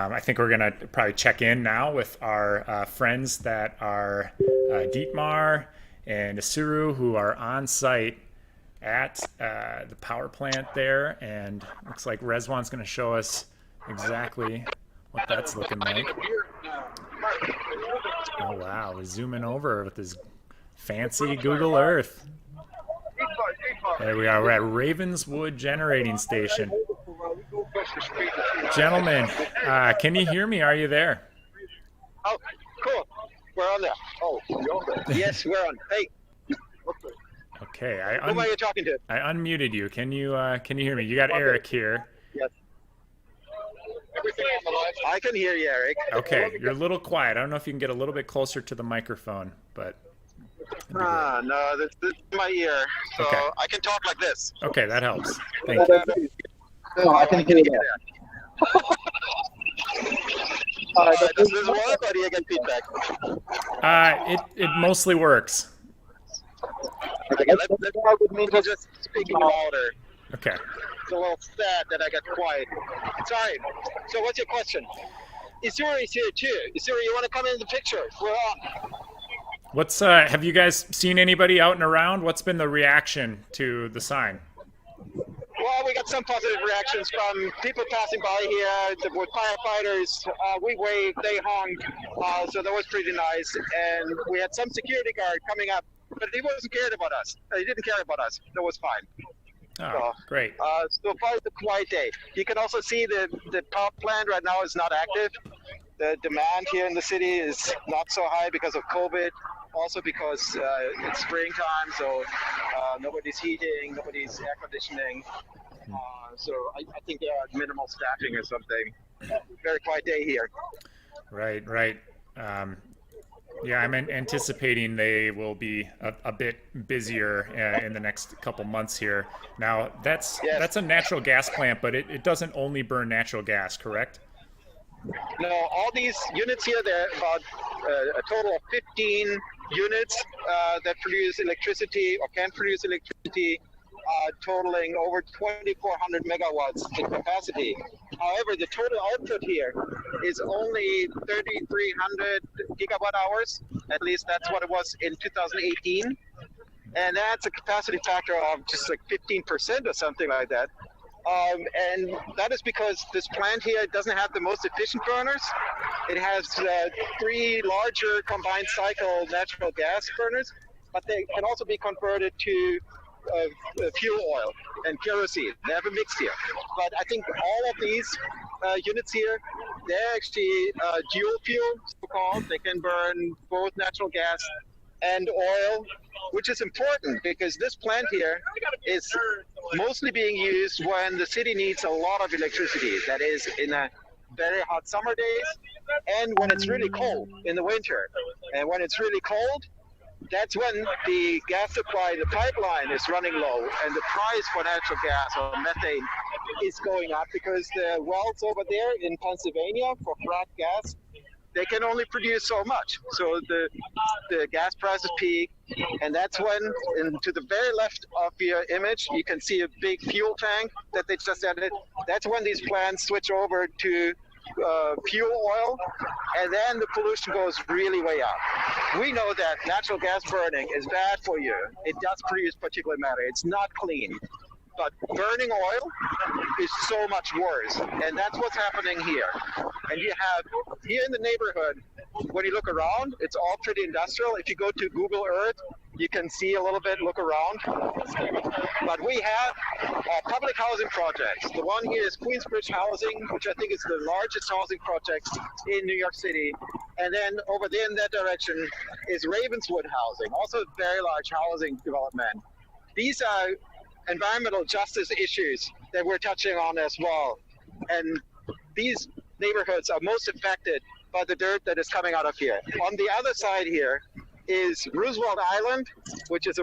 I think we're gonna probably check in now with our friends that are Dietmar and Isuru, who are on site at the power plant there, and looks like Rezwan's going to show us exactly what that's looking like. Oh wow, we're zooming over with this fancy Google Earth. There we are. We're at Ravenswood Generating Station. Gentlemen, can you hear me? Are you there? Oh, cool. We're on there. Oh, yes, we're on. Hey, Okay, who are you talking to? I unmuted you. Can you hear me? You got Eric here. Yes. I can hear you, Eric. Okay, you're a little quiet. I don't know if you can get a little bit closer to the microphone, but No, this is my ear, so Okay. I can talk like this. okay, that helps. Thank you. No, I can hear you. Does this work, or do you get feedback? It mostly works. Okay, let me just speaking louder. Okay. It's a little sad that I got quiet. Sorry. So what's your question? Isuri is here too. Isuri, you want to come in the picture? We're on. What's have you guys seen anybody out and around? What's been the reaction to the sign? Well, we got some positive reactions from people passing by here with firefighters. We waved, they honked, so that was pretty nice. And we had some security guard coming up, but he wasn't cared about us. He didn't care about us. That was fine. Oh, great. So far, it's a quiet day. You can also see the power plant right now is not active. The demand here in the city is not so high because of COVID. Also because it's springtime, so nobody's heating, nobody's air conditioning. So I think there are minimal staffing or something. Very quiet day here. Right. Yeah, I'm anticipating they will be a bit busier in the next couple months here. Now, that's a natural gas plant, but it doesn't only burn natural gas, correct? No, all these units here, there are about a total of 15 units that produce electricity or can produce electricity, totaling over 2,400 megawatts in capacity. However, the total output here is only 3,300 gigawatt hours. At least that's what it was in 2018. And that's a capacity factor of just like 15% or something like that. And that is because this plant here doesn't have the most efficient burners. It has 3 larger combined cycle natural gas burners, but they can also be converted to fuel oil and kerosene. They have a mix here. But I think all of these units here, they're actually dual fuel, so-called. They can burn both natural gas and oil, which is important because this plant here is mostly being used when the city needs a lot of electricity. That is in a very hot summer days and when it's really cold in the winter. And when it's really cold, that's when the gas supply, the pipeline is running low and the price for natural gas or methane is going up because the wells over there in Pennsylvania for frack gas, they can only produce so much. So the gas prices peak, and that's when, to the very left of your image, you can see a big fuel tank that they just added. That's when these plants switch over to fuel oil, and then the pollution goes really way up. We know that natural gas burning is bad for you. It does produce particulate matter. It's not clean. But burning oil is so much worse, and that's what's happening here. And you have here in the neighborhood, when you look around, it's all pretty industrial. If you go to Google Earth, you can see a little bit, look around. But we have public housing projects. The one here is Queensbridge Housing, which I think is the largest housing project in New York City. And then over there in that direction is Ravenswood Housing, also a very large housing development. These are environmental justice issues that we're touching on as well. And these neighborhoods are most affected by the dirt that is coming out of here. On the other side here is Roosevelt Island, which is a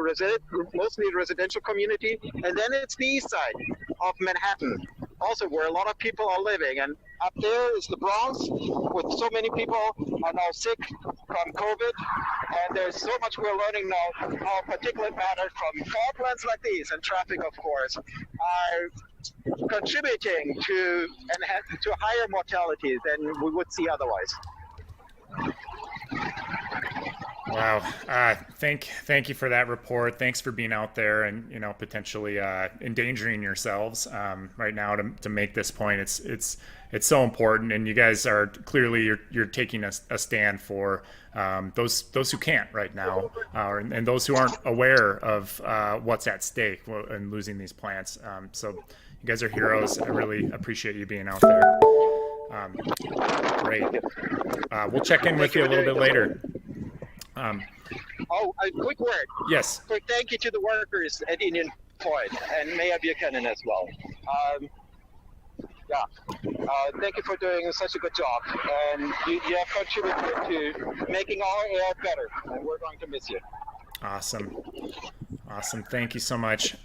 mostly residential community. And then it's the east side of Manhattan, also where a lot of people are living. And up there is the Bronx, with so many people are now sick from COVID. And there's so much we're learning now how particulate matter from power plants like these and traffic, of course, are contributing to higher mortality than we would see otherwise. Wow. Thank you for that report. Thanks for being out there and potentially endangering yourselves right now to make this point. It's so important, and you guys are clearly you're taking a stand for those who can't right now, and those who aren't aware of what's at stake and losing these plants. So you guys are heroes. I really appreciate you being out there. Great. We'll check in with you a little bit later. A quick word. Yes. Quick thank you to the workers at Indian Point and Mayor Buchanan as well. Thank you for doing such a good job. And you have contributed to making our air better. And we're going to miss you. Awesome. Thank you so much.